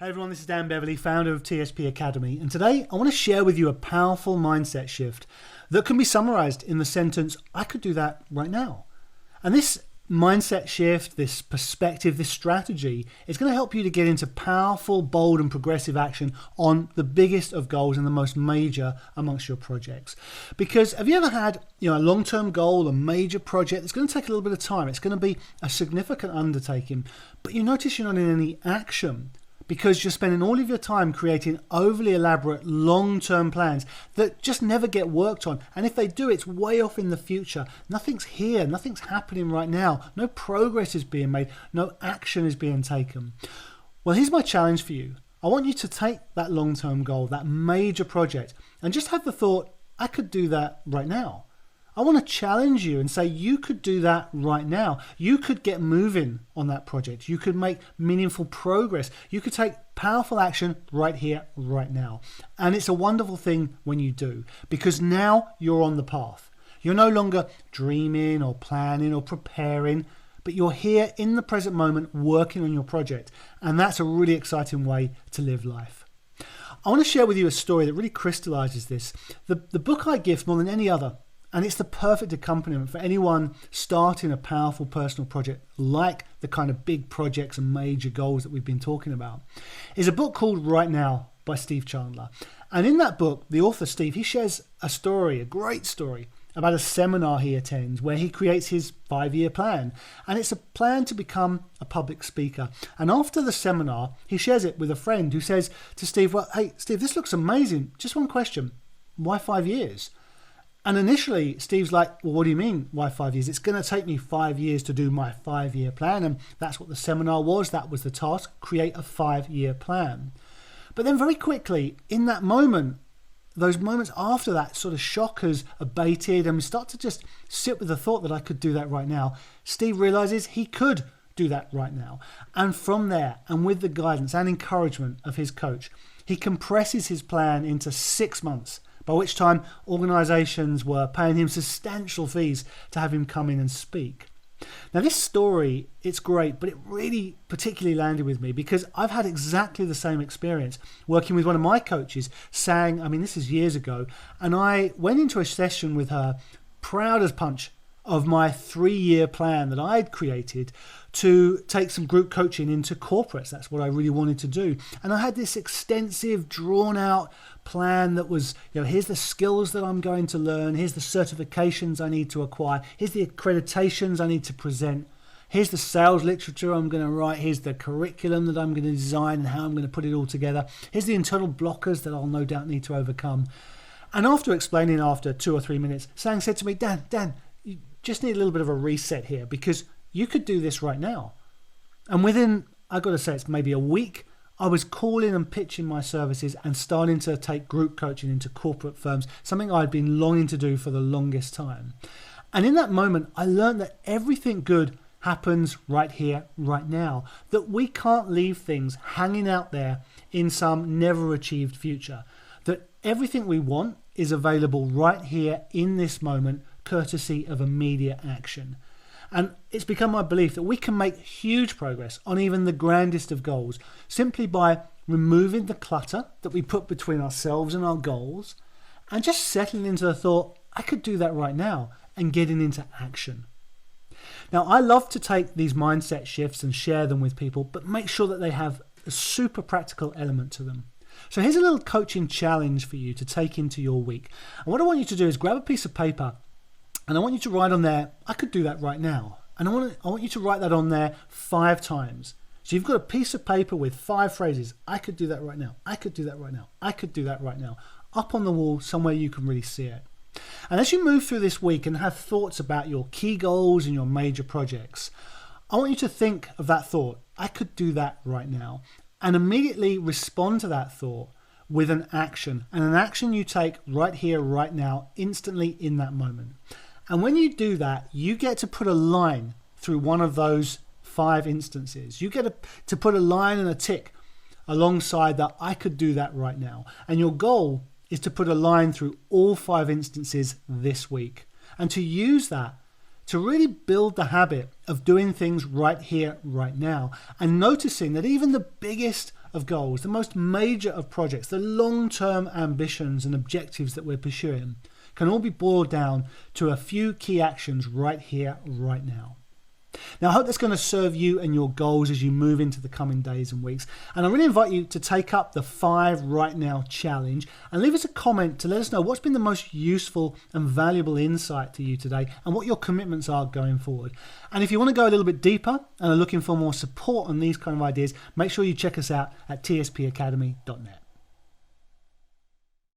Hey everyone, this is Dan Beverley, founder of TSP Academy, and today I want to share with you a powerful mindset shift that can be summarized in the sentence, I could do that right now. And this mindset shift, this perspective, this strategy is going to help you to get into powerful, bold and progressive action on the biggest of goals and the most major amongst your projects. Because have you ever had a long-term goal, a major project that's going to take a little bit of time, it's going to be a significant undertaking, but you notice you're not in any action because you're spending all of your time creating overly elaborate long-term plans that just never get worked on. And if they do, it's way off in the future. Nothing's here, nothing's happening right now. No progress is being made, no action is being taken. Well, here's my challenge for you. I want you to take that long-term goal, that major project, and just have the thought, I could do that right now. I want to challenge you and say you could do that right now. You could get moving on that project. You could make meaningful progress. You could take powerful action right here, right now. And it's a wonderful thing when you do, because now you're on the path. You're no longer dreaming or planning or preparing, but you're here in the present moment working on your project. And that's a really exciting way to live life. I want to share with you a story that really crystallizes this. The book I gift more than any other, and it's the perfect accompaniment for anyone starting a powerful personal project like the kind of big projects and major goals that we've been talking about, is a book called Right Now by Steve Chandler. And in that book, the author Steve, he shares a story, a great story, about a seminar he attends where he creates his 5-year plan. And it's a plan to become a public speaker. And after the seminar, he shares it with a friend who says to Steve, well, hey, Steve, this looks amazing. Just one question. Why 5 years? And initially, Steve's like, well, what do you mean, why 5 years? It's going to take me 5 years to do my 5-year plan. And that's what the seminar was. That was the task, create a 5-year plan. But then very quickly, in that moment, those moments after that sort of shock has abated and we start to just sit with the thought that I could do that right now. Steve realizes he could do that right now. And from there, and with the guidance and encouragement of his coach, he compresses his plan into 6 months, by which time organizations were paying him substantial fees to have him come in and speak. Now this story, it's great, but it really particularly landed with me because I've had exactly the same experience working with one of my coaches, Sang, this is years ago, and I went into a session with her proud as punch of my 3-year plan that I'd created to take some group coaching into corporates. That's what I really wanted to do. And I had this extensive, drawn out plan that was, here's the skills that I'm going to learn. Here's the certifications I need to acquire. Here's the accreditations I need to present. Here's the sales literature I'm going to write. Here's the curriculum that I'm going to design and how I'm going to put it all together. Here's the internal blockers that I'll no doubt need to overcome. And after explaining after 2 or 3 minutes, Sang said to me, Dan, you just need a little bit of a reset here because you could do this right now. And within, I've got to say, it's maybe a week, I was calling and pitching my services and starting to take group coaching into corporate firms, something I'd been longing to do for the longest time. And in that moment, I learned that everything good happens right here, right now, that we can't leave things hanging out there in some never achieved future, that everything we want is available right here in this moment, courtesy of immediate action. And it's become my belief that we can make huge progress on even the grandest of goals simply by removing the clutter that we put between ourselves and our goals and just settling into the thought, I could do that right now, and getting into action. Now, I love to take these mindset shifts and share them with people, but make sure that they have a super practical element to them. So here's a little coaching challenge for you to take into your week. And what I want you to do is grab a piece of paper and I want you to write on there, I could do that right now. And I want you to write that on there 5 times. So you've got a piece of paper with 5 phrases. I could do that right now. I could do that right now. I could do that right now. Up on the wall, somewhere you can really see it. And as you move through this week and have thoughts about your key goals and your major projects, I want you to think of that thought. I could do that right now. And immediately respond to that thought with an action. And an action you take right here, right now, instantly in that moment. And when you do that, you get to put a line through one of those 5 instances. You get to put a line and a tick alongside that I could do that right now. And your goal is to put a line through all 5 instances this week. And to use that to really build the habit of doing things right here, right now. And noticing that even the biggest of goals, the most major of projects, the long-term ambitions and objectives that we're pursuing can all be boiled down to a few key actions right here, right now. Now, I hope that's going to serve you and your goals as you move into the coming days and weeks. And I really invite you to take up the 5 Right Now challenge and leave us a comment to let us know what's been the most useful and valuable insight to you today and what your commitments are going forward. And if you want to go a little bit deeper and are looking for more support on these kind of ideas, make sure you check us out at tspacademy.net.